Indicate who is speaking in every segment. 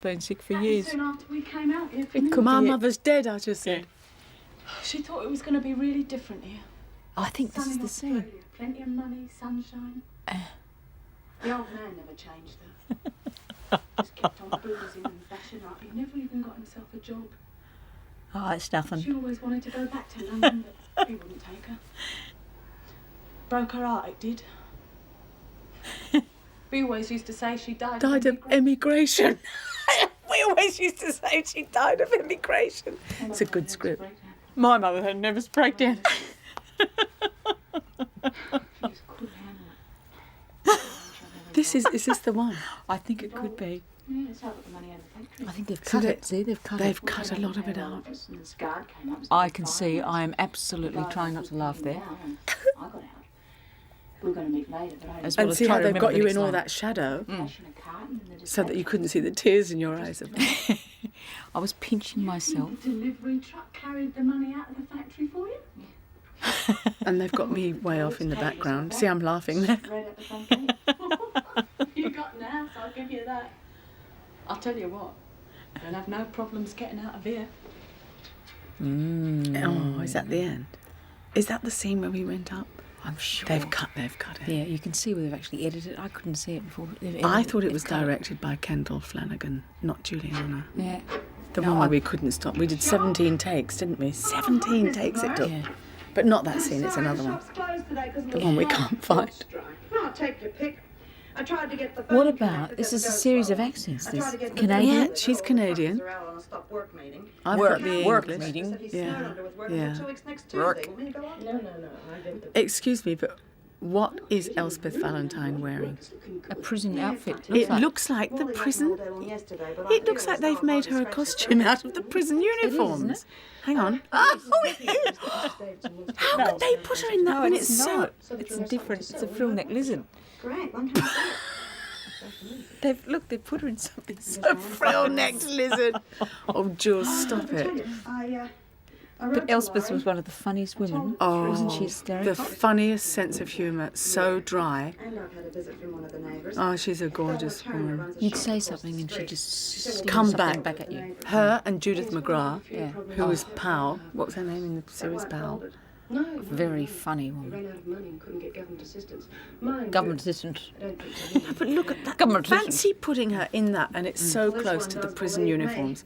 Speaker 1: been sick for years.
Speaker 2: Soon after we came out here from England.
Speaker 1: My mother's dead, I just said.
Speaker 2: She thought it was going to be really different here.
Speaker 1: Oh, I think this is the same.
Speaker 2: Australia, plenty of money, sunshine. The old man never changed her. Just kept on boozing and bashing up. He never even got himself a job.
Speaker 1: Oh, it's nothing.
Speaker 2: She always wanted to go back to London, but he wouldn't take her. Broke her heart, it did. We always used to say she died
Speaker 1: of emigration. We always used to say she died of emigration. It's a good script. My mother had a nervous breakdown. Is this the one? I think it could be. I think they've cut it. See, they've cut it. They've cut a lot of it out. I can see. I am absolutely trying not to laugh there.
Speaker 2: We're going to meet later, but
Speaker 1: And see how they've got you in all that shadow, so that you couldn't see the tears in your eyes. I was pinching myself.
Speaker 2: The delivery truck carried the money out of the factory for you?
Speaker 1: And they've got me way off in the background. See, I'm laughing there.
Speaker 2: You got an house, I'll give you that. I'll tell you what, you'll have no problems getting out of here.
Speaker 1: Oh, is that the end? Is that the scene where we went up?
Speaker 3: I'm sure.
Speaker 1: They've cut it.
Speaker 3: Yeah, you can see where they've actually edited it. I couldn't see it before.
Speaker 1: I thought it was directed by Kendall Flanagan, not Juliana.
Speaker 3: Yeah.
Speaker 1: The one where we couldn't stop. We did 17 takes, didn't we? 17 takes it took.
Speaker 3: Yeah.
Speaker 1: But not that scene, it's another one. The one we can't find.
Speaker 4: I'll take your pick. I tried to get the
Speaker 3: What about, this is a series of accents, this Canadian?
Speaker 1: Yeah, she's Canadian. I've got the
Speaker 3: work
Speaker 1: English.
Speaker 3: meeting.
Speaker 1: Yeah.
Speaker 3: Work.
Speaker 4: No.
Speaker 1: Excuse me, but what is Elspeth Valentine wearing?
Speaker 3: A prison outfit.
Speaker 1: It looks like the prison. It looks like they've made her a costume out of the prison uniforms.
Speaker 3: isn't it?
Speaker 1: Hang on. Oh, it is. How could they put her in that when it's so...
Speaker 3: It's a different, it's a frill-neck lizard.
Speaker 4: Great, one time.
Speaker 3: They've put her in something
Speaker 1: A frill-necked lizard. Oh, Jules, stop it.
Speaker 3: But Elspeth was one of the funniest women.
Speaker 1: Oh,
Speaker 3: Wasn't she hysterical?
Speaker 1: the funniest sense of humour, so dry.
Speaker 4: And I've had a visit from one of the neighbours.
Speaker 1: Oh, she's a gorgeous woman.
Speaker 3: You'd say something and she'd just
Speaker 1: Come
Speaker 3: something
Speaker 1: back.
Speaker 3: at you.
Speaker 1: Her and Judith McGrath,
Speaker 3: Yeah.
Speaker 1: who was Pal. What was her name in the series, Pal?
Speaker 4: No,
Speaker 3: Very funny
Speaker 4: I
Speaker 3: woman.
Speaker 4: ran out of money and couldn't get government assistance. Mind
Speaker 3: Government
Speaker 4: you,
Speaker 3: assistant.
Speaker 4: I don't think I need
Speaker 1: But look at that.
Speaker 3: Government
Speaker 1: Fancy putting her in that, and it's so close to the prison uniforms.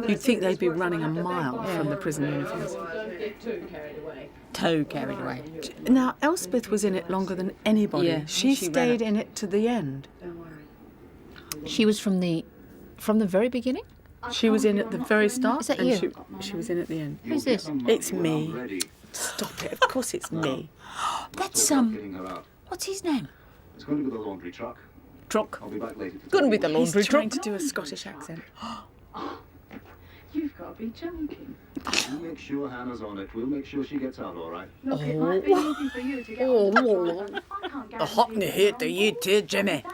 Speaker 1: You'd think they'd be running a mile from the prison uniforms.
Speaker 2: Don't get too carried away.
Speaker 3: Toe carried away.
Speaker 1: Now, Elspeth was in it longer than anybody.
Speaker 3: Yeah,
Speaker 1: she
Speaker 3: she ran
Speaker 1: stayed
Speaker 3: it.
Speaker 1: in it to the end.
Speaker 4: Don't worry.
Speaker 3: She was from the very beginning?
Speaker 1: She was in at the very start,
Speaker 3: Is that
Speaker 1: and
Speaker 3: you?
Speaker 1: she was in at the end.
Speaker 3: Who's this?
Speaker 1: It's me. Stop it. Of course it's me.
Speaker 3: That's,
Speaker 5: Getting her out.
Speaker 3: what's his name?
Speaker 5: It's going to be the laundry truck.
Speaker 3: Truck.
Speaker 5: I'll be back later.
Speaker 3: Couldn't be the
Speaker 1: He's
Speaker 3: laundry
Speaker 1: trying
Speaker 3: truck.
Speaker 1: to do a Scottish accent.
Speaker 2: You've got to be joking.
Speaker 5: You make sure Hannah's on it. We'll make sure she gets out all right.
Speaker 2: Look, it might be easy for you to get on the truck. I can't guarantee
Speaker 1: you too, Jimmy.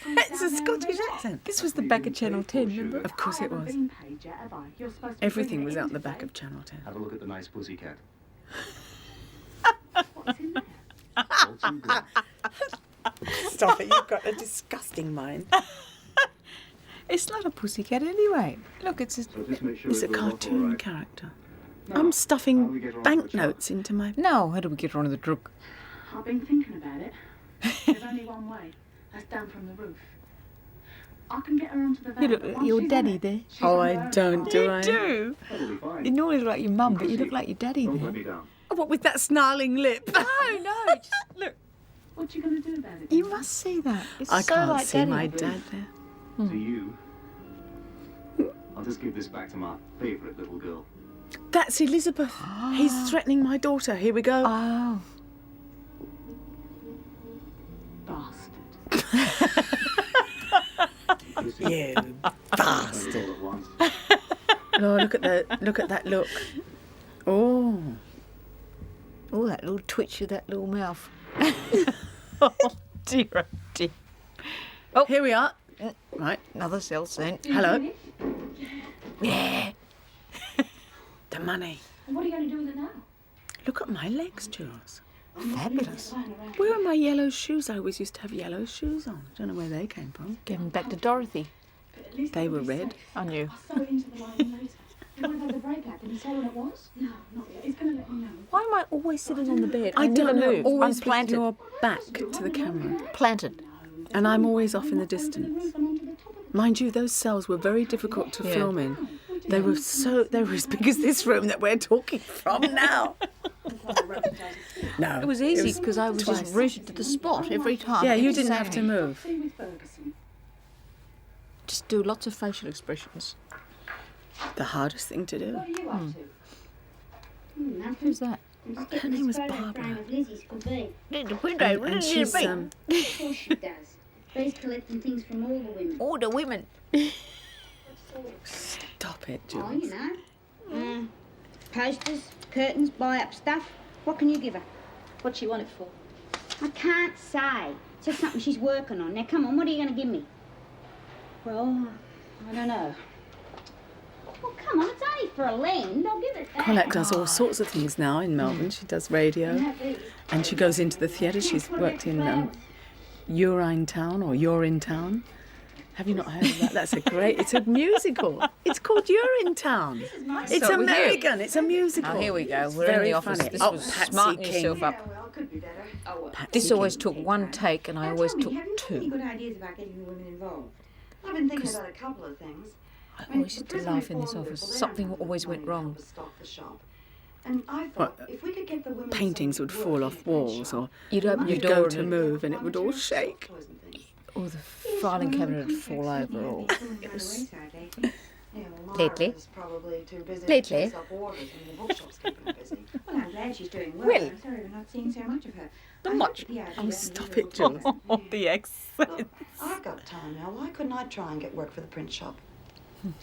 Speaker 2: It's
Speaker 1: a Scottish accent.
Speaker 3: This was the back of Channel 10, remember?
Speaker 1: Of course it was. Everything was out the back of Channel 10.
Speaker 5: Have a look at the nice pussycat.
Speaker 2: What's in there?
Speaker 5: All too good.
Speaker 1: Stop it. You've got a disgusting mind.
Speaker 3: It's not a pussycat anyway. Look, it's
Speaker 5: So just make sure
Speaker 1: It's a
Speaker 5: it will look all
Speaker 1: cartoon
Speaker 5: right.
Speaker 1: character.
Speaker 5: Now,
Speaker 1: I'm
Speaker 5: how do we
Speaker 1: stuffing
Speaker 5: get her onto the
Speaker 1: banknotes into my...
Speaker 3: No, how do we get her onto the truck?
Speaker 2: I've been thinking about it. There's only one way. That's down from the roof. I can get her onto the van.
Speaker 3: You
Speaker 2: but
Speaker 3: look
Speaker 2: once
Speaker 3: your
Speaker 2: she's
Speaker 3: daddy
Speaker 2: on it,
Speaker 3: there.
Speaker 2: she's
Speaker 1: Oh,
Speaker 2: on
Speaker 1: I
Speaker 2: her own.
Speaker 1: don't, do I?
Speaker 3: do.
Speaker 5: That'll be fine.
Speaker 3: You normally look like your mum, but you look like your daddy
Speaker 5: Don't let
Speaker 3: there.
Speaker 5: me down.
Speaker 1: What, with that snarling lip?
Speaker 3: No, just look.
Speaker 2: What you going to do about it?
Speaker 3: You
Speaker 2: then?
Speaker 3: must see that. It's
Speaker 1: I
Speaker 3: so
Speaker 1: can't
Speaker 3: like
Speaker 1: see
Speaker 3: daddy.
Speaker 1: my dad there.
Speaker 5: To you, I'll just give this back to my favourite little girl.
Speaker 1: That's Elizabeth. He's threatening my daughter. Here we go.
Speaker 3: Oh.
Speaker 2: Bastard.
Speaker 1: You bastard.
Speaker 5: All at once.
Speaker 1: Oh, look at that look. Oh.
Speaker 3: Oh, that little twitch of that little mouth. Oh, dear, oh, dear.
Speaker 1: Here we are. Right.
Speaker 3: Another cell scene.
Speaker 1: Hello.
Speaker 3: Yeah.
Speaker 1: The money.
Speaker 2: And what are you going to do with it now?
Speaker 1: Look at my legs, Jules.
Speaker 3: Fabulous.
Speaker 1: Where are my yellow shoes? I always used to have yellow shoes on. Don't know where they came from.
Speaker 3: Give them back to Dorothy.
Speaker 2: But at least
Speaker 1: They
Speaker 2: it'll
Speaker 1: were
Speaker 2: be
Speaker 1: red.
Speaker 2: safe.
Speaker 3: I knew.
Speaker 2: I'll sew it into the lining later. You want to have the breakout? Did he say when it was? No, not yet. He's going to let me know.
Speaker 3: Why am I always sitting on the bed?
Speaker 1: I
Speaker 3: never
Speaker 1: don't know.
Speaker 3: move.
Speaker 1: Always
Speaker 3: I'm
Speaker 1: with
Speaker 3: planted.
Speaker 1: your back to the camera.
Speaker 3: Planted.
Speaker 1: And I'm always off in the distance. Mind you, those cells were very difficult to film in. They were as big as this room that we're talking from now. No.
Speaker 3: It was easy because I was
Speaker 1: twice.
Speaker 3: just rooted to the spot every time.
Speaker 1: Yeah, you
Speaker 3: Every
Speaker 1: didn't have to
Speaker 3: Saturday.
Speaker 1: move.
Speaker 2: See with Ferguson.
Speaker 3: Just do lots of facial expressions.
Speaker 1: The hardest thing to do.
Speaker 2: What are you up to?
Speaker 4: Nothing.
Speaker 3: Who's that?
Speaker 1: Her name was
Speaker 4: Photo
Speaker 1: Barbara.
Speaker 4: frame of Lizzie's could be.
Speaker 1: And she's
Speaker 4: Of course she does. Bee's collecting things from all the women.
Speaker 3: All the women.
Speaker 1: Stop it,
Speaker 4: Oh,
Speaker 1: Jules.
Speaker 4: you know. Posters, curtains, buy up stuff. What can you give her?
Speaker 2: What'd she want it for?
Speaker 4: I can't say. It's just something she's working on. Now, come on, what are you going to give me?
Speaker 2: Well, I don't know.
Speaker 4: Well, come on, it's only for a lend. I'll give it that.
Speaker 1: Colette does all sorts of things now in Melbourne. She does radio and she goes into the theatre. She's worked in You're in Town or You're in Town. Have you not heard of that? That's it's a musical. It's called You're in Town. It's
Speaker 3: So it was you.
Speaker 1: American. It's a musical.
Speaker 3: Oh, here we go.
Speaker 1: It's
Speaker 3: We're in
Speaker 1: very
Speaker 3: the office.
Speaker 1: funny.
Speaker 3: This
Speaker 1: Oh,
Speaker 3: was
Speaker 1: Patsy
Speaker 3: smarting
Speaker 1: King.
Speaker 3: yourself up.
Speaker 4: Well, could be better. Oh, well.
Speaker 1: Patsy
Speaker 3: This always
Speaker 1: King.
Speaker 3: took one take and I always took
Speaker 4: Have you got any
Speaker 3: two.
Speaker 4: good ideas about getting the women involved? I've been thinking about a couple of things.
Speaker 3: I always used to laugh in this office. Something always went wrong.
Speaker 4: And I thought if we could get the women
Speaker 1: Paintings would fall off walls or
Speaker 3: You'd open your
Speaker 1: you'd
Speaker 3: door
Speaker 1: go
Speaker 3: and
Speaker 1: to move and it would all shake.
Speaker 3: all the filing cabinet would fall over. Or it was Lately? Lately?
Speaker 4: Well, I'm glad she's doing well.
Speaker 3: Well.
Speaker 4: I'm sorry we're not seeing so much of her.
Speaker 3: Not much.
Speaker 1: Oh, stop it, Jules. The accent.
Speaker 6: I've got time now. Why couldn't I try and get work for the print shop?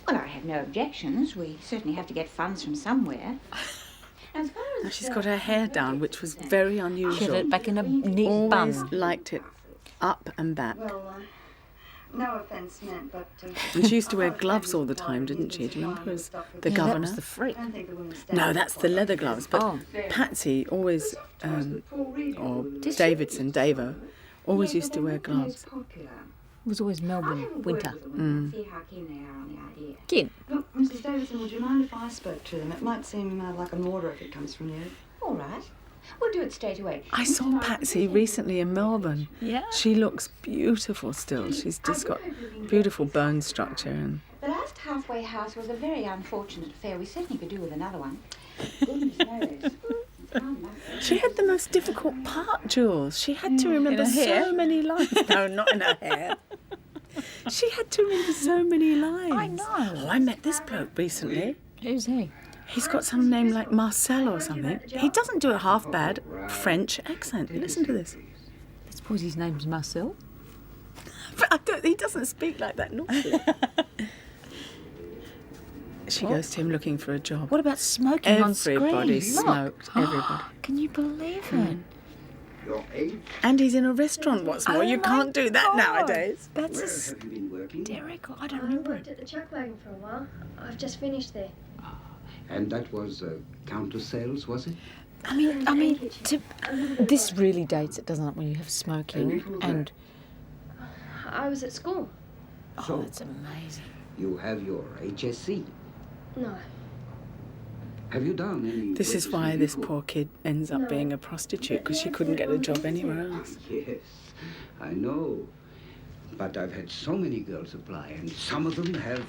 Speaker 4: Well, I have no objections. We certainly have to get funds from somewhere. As far
Speaker 1: Now
Speaker 4: as
Speaker 1: she's got her hair down, which was very
Speaker 3: she had
Speaker 1: unusual.
Speaker 3: it back in a neat
Speaker 1: Always
Speaker 3: bun.
Speaker 1: liked it up and back.
Speaker 6: Well, no offence meant, but...
Speaker 1: And she used to wear gloves all the time, didn't she? Do you remember as the
Speaker 3: Yeah, that
Speaker 1: governor?
Speaker 3: was the freak.
Speaker 6: I don't think the women stand
Speaker 1: No, that's the leather gloves. But
Speaker 3: Oh.
Speaker 1: Patsy always, or Davidson, Davo, always used to wear gloves.
Speaker 3: It was always Melbourne winter.
Speaker 4: See how keen they are on the idea.
Speaker 3: Kid.
Speaker 6: Look, Mrs. Davidson, would you mind if I spoke to them? It might seem like an order if it comes from you.
Speaker 4: All right. We'll do it straight away.
Speaker 1: I saw Patsy recently in Melbourne.
Speaker 3: Yeah.
Speaker 1: She looks beautiful still. She's just got beautiful bone structure and
Speaker 4: The last halfway house was a very unfortunate affair. We certainly could do with another one. Goodness knows. It's hard enough.
Speaker 1: she had the most difficult part, Jules. She had to remember
Speaker 3: her hair?
Speaker 1: so many lines. No, not in her hair. She had to remember so many lines.
Speaker 3: I know.
Speaker 1: Oh, I met this bloke recently.
Speaker 3: Who's he?
Speaker 1: He's got some name like Marcel or something. He doesn't do a half bad French accent. Listen to this.
Speaker 3: I suppose his name's Marcel.
Speaker 1: But he doesn't speak like that normally. She goes to him looking for a job.
Speaker 3: What about smoking on screen?
Speaker 1: Everybody
Speaker 3: Look.
Speaker 1: smoked. Everybody.
Speaker 3: Can you believe it?
Speaker 1: And he's in a restaurant. What's more,
Speaker 3: Oh
Speaker 1: you
Speaker 3: my
Speaker 1: can't do that
Speaker 3: God.
Speaker 1: nowadays.
Speaker 3: That's
Speaker 5: Have you been working?
Speaker 3: hysterical. I don't
Speaker 7: I
Speaker 3: remember
Speaker 7: worked
Speaker 3: it.
Speaker 7: at the chuck wagon for a while. I've just finished there.
Speaker 5: And that was counter sales, was it?
Speaker 3: I mean, this really dates it, doesn't it? When you have smoking and
Speaker 7: I was at school.
Speaker 3: oh, that's amazing.
Speaker 5: You have your HSC.
Speaker 7: No.
Speaker 5: Have you done any...
Speaker 1: This is why this poor kid ends up being a prostitute, because she couldn't get a job anywhere else.
Speaker 5: Yes, I know. But I've had so many girls apply, and some of them have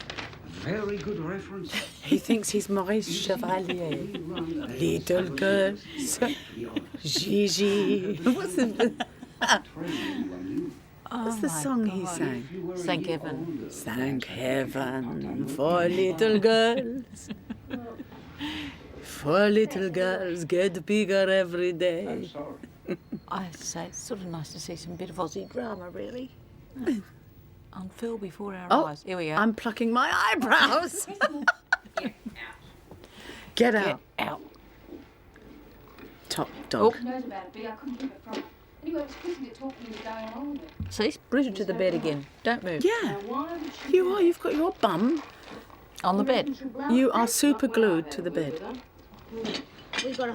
Speaker 5: very good references.
Speaker 1: He thinks he's Maurice Chevalier. Little girls, Gigi. What's the song he sang?
Speaker 3: Thank heaven.
Speaker 1: Thank heaven for little girls. For little girls get bigger every day.
Speaker 3: I have to say, it's sort of nice to see some bit of Aussie drama, really. Unfurl before our
Speaker 1: Oh,
Speaker 3: eyes. Here we go.
Speaker 1: I'm plucking my eyebrows. Get out.
Speaker 3: Get out.
Speaker 1: Top dog.
Speaker 2: She knows about it, but I couldn't keep it from her. Anyway, it was Chrissy that talked me into going along with it.
Speaker 3: See, rooted to the bed again. Don't move.
Speaker 1: Yeah,
Speaker 2: Now, why would she
Speaker 1: you are. You've got your bum.
Speaker 3: On the bed.
Speaker 1: You are super glued to the bed.
Speaker 4: We've got a